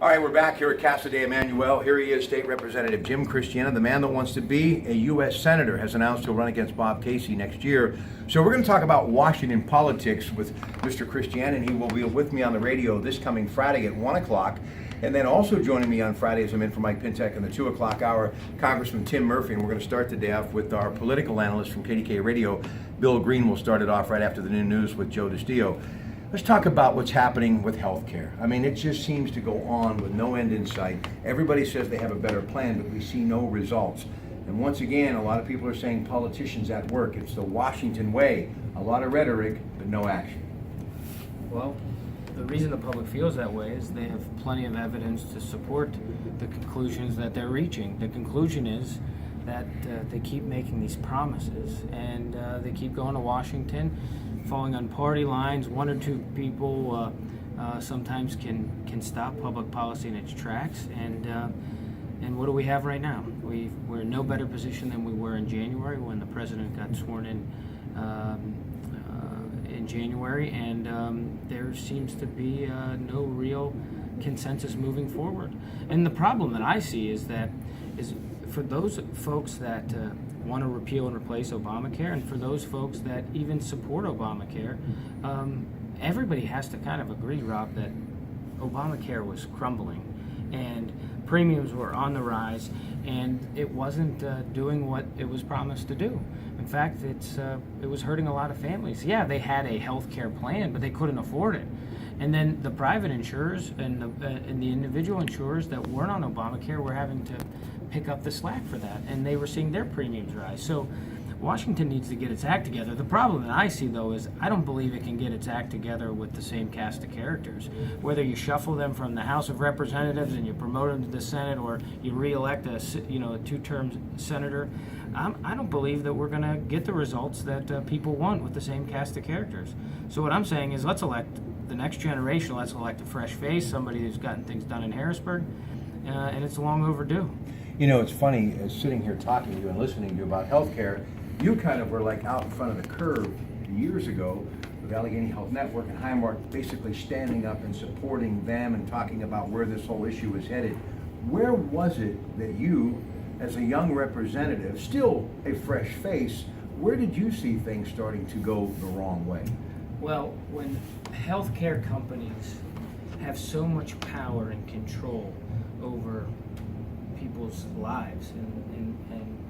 All right, we're back here at Casa de Emmanuel. Here he is, State Representative Jim Christiana, the man that wants to be a U.S. Senator, has announced he'll run against Bob Casey next year. So we're going to talk about Washington politics with Mr. Christiana, and he will be with me on the radio this coming Friday at 1 o'clock. And then also joining me on Friday as I'm in for Mike Pintek in the 2 o'clock hour, Congressman Tim Murphy. And we're going to start the day off with our political analyst from KDK Radio, Bill Green. Will start it off right after the noon news with Joe DiStio. Let's talk about what's happening with healthcare. I mean, it just seems to go on with no end in sight. Everybody says they have a better plan, but we see no results. And once again, a lot of people are saying politicians at work. It's the Washington way. A lot of rhetoric, but no action. Well, the reason the public feels that way is they have plenty of evidence to support the conclusions that they're reaching. The conclusion is that they keep making these promises, and they keep going to Washington, falling on party lines. One or two people sometimes can stop public policy in its tracks, and what do we have right now? We're in no better position than we were in January when the president got sworn in January, and there seems to be no real consensus moving forward. And the problem that I see is for those folks that want to repeal and replace Obamacare, and for those folks that even support Obamacare, everybody has to kind of agree, Rob, that Obamacare was crumbling and premiums were on the rise, and it wasn't doing what it was promised to do. In fact, it was hurting a lot of families. Yeah, they had a health care plan, but they couldn't afford it. And then the private insurers and the individual insurers that weren't on Obamacare were having to pick up the slack for that, and they were seeing their premiums rise. So Washington needs to get its act together. The problem that I see, though, is I don't believe it can get its act together with the same cast of characters. Whether you shuffle them from the House of Representatives and you promote them to the Senate, or you re-elect a two-term senator, I don't believe that we're going to get the results that people want with the same cast of characters. So what I'm saying is, let's elect the next generation. Let's elect a fresh face, somebody who's gotten things done in Harrisburg, and it's long overdue. You know, it's funny, sitting here talking to you and listening to you about healthcare, you kind of were like out in front of the curve years ago with Allegheny Health Network and Highmark, basically standing up and supporting them and talking about where this whole issue is headed. Where was it that you, as a young representative, still a fresh face, where did you see things starting to go the wrong way? Well, when healthcare companies have so much power and control over people's lives and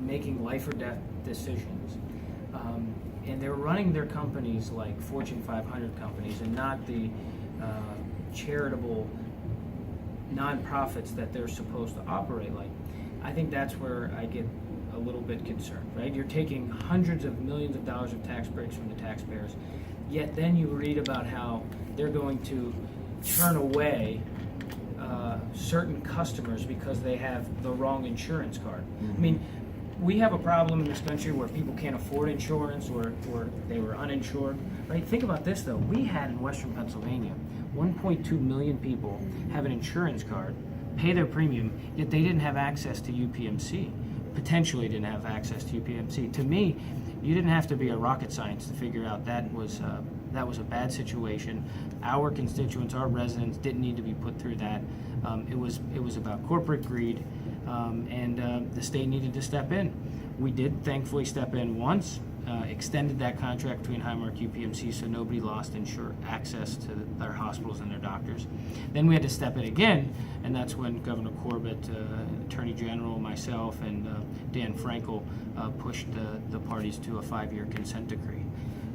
making life or death decisions, and they're running their companies like Fortune 500 companies and not the charitable nonprofits that they're supposed to operate like, I think that's where I get a little bit concerned, right? You're taking hundreds of millions of dollars of tax breaks from the taxpayers, yet then you read about how they're going to turn away certain customers because they have the wrong insurance card. I mean, we have a problem in this country where people can't afford insurance, or they were uninsured, right? Think about this, though. We had in Western Pennsylvania 1.2 million people have an insurance card, pay their premium, yet they didn't have access to UPMC, potentially didn't have access to UPMC. To me, you didn't have to be a rocket science to figure out that was a bad situation. Our constituents, our residents, didn't need to be put through that. It was about corporate greed, and the state needed to step in. We did thankfully step in once, extended that contract between Highmark UPMC so nobody lost access to their hospitals and their doctors. Then we had to step in again, and that's when Governor Corbett, Attorney General, myself, and Dan Frankel pushed the parties to a 5-year consent decree.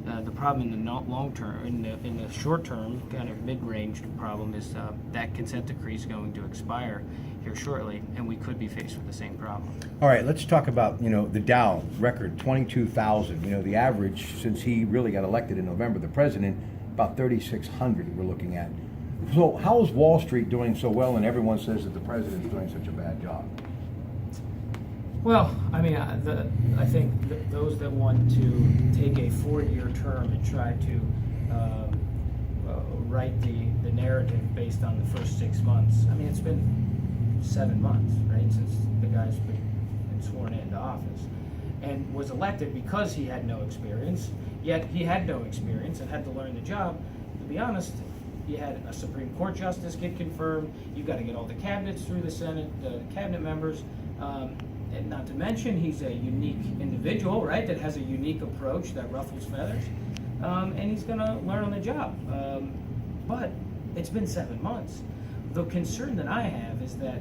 The problem in the long term, in the short term, kind of mid-range problem is that consent decree is going to expire here shortly, and we could be faced with the same problem. All right, let's talk about, the Dow record, 22,000. The average since he really got elected in November, the president, about 3,600 we're looking at. So how is Wall Street doing so well, and everyone says that the president's doing such a bad job? Well, I mean, I think those that want to take a 4-year term and try to write the narrative based on the first 6 months, I mean, it's been 7 months, right, since the guy's been sworn into office, and was elected because he had no experience, yet he had no experience and had to learn the job. To be honest, you had a Supreme Court justice get confirmed. You've got to get all the cabinets through the Senate, the cabinet members. And not to mention, he's a unique individual, right, that has a unique approach that ruffles feathers. And he's going to learn on the job. But it's been 7 months. The concern that I have is that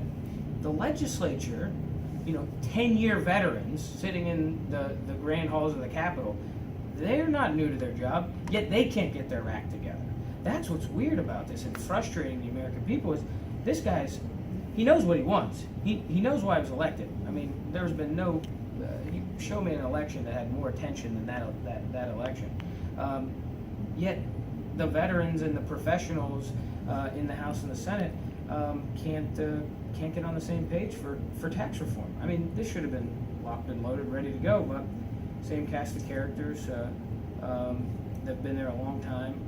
the legislature, 10-year veterans sitting in the grand halls of the Capitol, they're not new to their job, yet they can't get their act together. That's what's weird about this and frustrating the American people is this guy's, he knows what he wants. He knows why he was elected. I mean, there's been no, you show me an election that had more attention than that election. Yet the veterans and the professionals in the House and the Senate can't get on the same page for tax reform. I mean, this should have been locked and loaded, ready to go, but same cast of characters that've been there a long time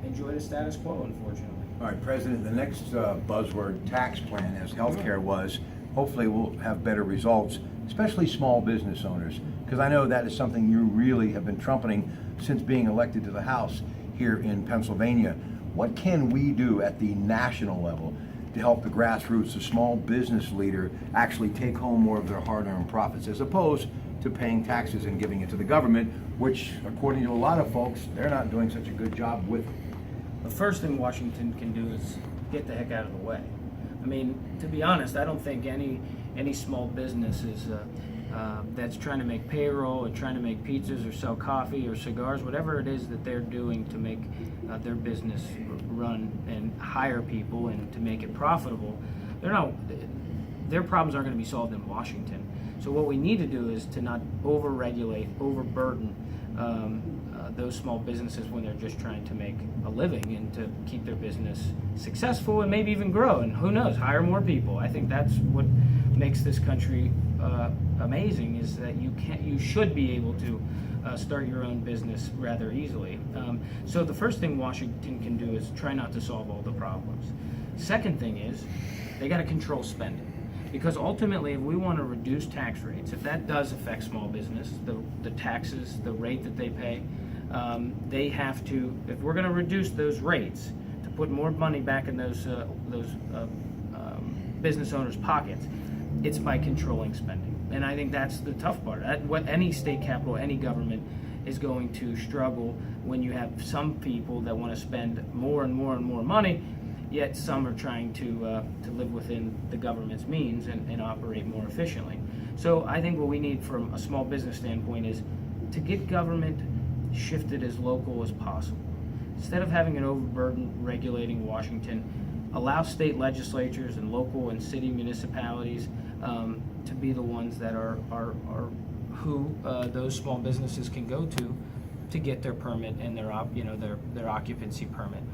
enjoy the status quo, unfortunately. All right, President, the next buzzword, tax plan, as healthcare was, hopefully we'll have better results, especially small business owners, because I know that is something you really have been trumpeting since being elected to the House here in Pennsylvania. What can we do at the national level to help the grassroots, the small business leader, actually take home more of their hard-earned profits, as opposed to paying taxes and giving it to the government, which, according to a lot of folks, they're not doing such a good job with it? The first thing Washington can do is get the heck out of the way. I mean, to be honest, I don't think any small business is that's trying to make payroll or trying to make pizzas or sell coffee or cigars, whatever it is that they're doing to make their business run and hire people and to make it profitable, their problems aren't going to be solved in Washington. So what we need to do is to not over-regulate, overburden those small businesses when they're just trying to make a living and to keep their business successful and maybe even grow, and who knows, hire more people. I think that's what makes this country amazing, is that you should be able to start your own business rather easily. So the first thing Washington can do is try not to solve all the problems. Second thing is they got to control spending. Because ultimately, if we want to reduce tax rates, if that does affect small business, the taxes, the rate that they pay, they have to, if we're going to reduce those rates to put more money back in those business owners' pockets, it's by controlling spending. And I think that's the tough part. What any state capital, any government is going to struggle when you have some people that want to spend more and more and more money, yet some are trying to live within the government's means and operate more efficiently. So I think what we need from a small business standpoint is to get government shifted as local as possible. Instead of having an overburden regulating Washington, allow state legislatures and local and city municipalities to be the ones that are who those small businesses can go to get their permit and their occupancy permit.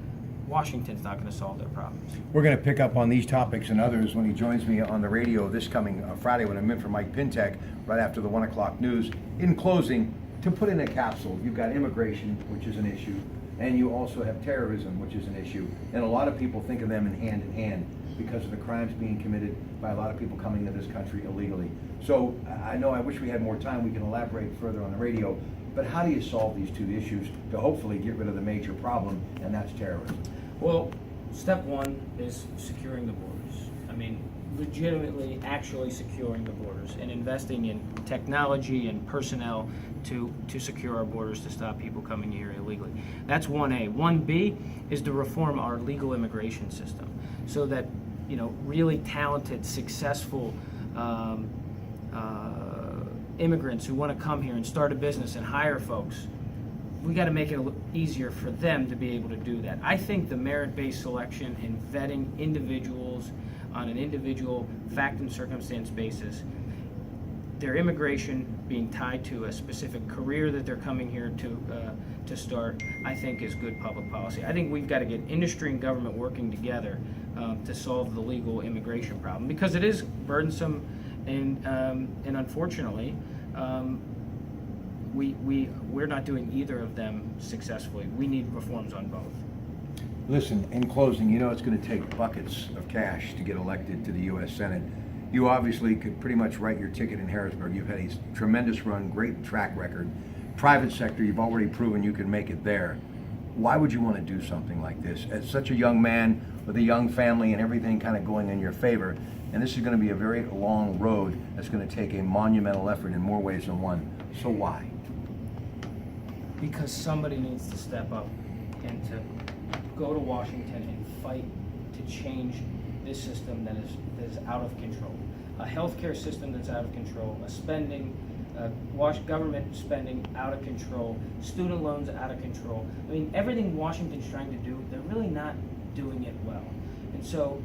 Washington's not going to solve their problems. We're going to pick up on these topics and others when he joins me on the radio this coming Friday when I'm in for Mike Pintek right after the 1 o'clock news. In closing, to put in a capsule, you've got immigration, which is an issue, and you also have terrorism, which is an issue. And a lot of people think of them in hand because of the crimes being committed by a lot of people coming into this country illegally. So I know I wish we had more time. We can elaborate further on the radio. But how do you solve these two issues to hopefully get rid of the major problem, and that's terrorism? Well, step one is securing the borders. I mean, legitimately actually securing the borders and investing in technology and personnel to secure our borders, to stop people coming here illegally. That's 1A. 1B is to reform our legal immigration system so that, really talented, successful immigrants who want to come here and start a business and hire folks, we got to make it easier for them to be able to do that. I think the merit-based selection and vetting individuals on an individual fact and circumstance basis, their immigration being tied to a specific career that they're coming here to start, I think is good public policy. I think we've got to get industry and government working together to solve the legal immigration problem, because it is burdensome and unfortunately, we're not doing either of them successfully. We need reforms on both. Listen, in closing, it's going to take buckets of cash to get elected to the U.S. Senate. You obviously could pretty much write your ticket in Harrisburg. You've had a tremendous run, great track record. Private sector, you've already proven you can make it there. Why would you want to do something like this? As such a young man with a young family and everything kind of going in your favor, and this is going to be a very long road that's going to take a monumental effort in more ways than one. So why? Because somebody needs to step up and to go to Washington and fight to change this system that is out of control. A healthcare system that's out of control, government spending out of control, student loans out of control. I mean, everything Washington's trying to do, they're really not doing it well. And so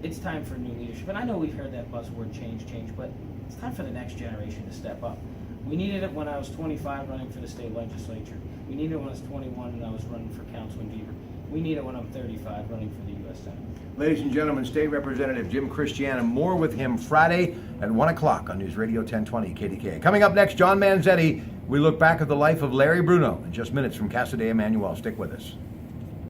it's time for new leadership. And I know we've heard that buzzword change, but it's time for the next generation to step up. We needed it when I was 25 running for the state legislature. We needed it when I was 21 and I was running for council in Beaver. We need it when I'm 35 running for the U.S. Senate. Ladies and gentlemen, State Representative Jim Christiana. More with him Friday at 1 o'clock on News Radio 1020 KDK. Coming up next, John Manzetti. We look back at the life of Larry Bruno in just minutes from Casa de Emmanuel. Stick with us.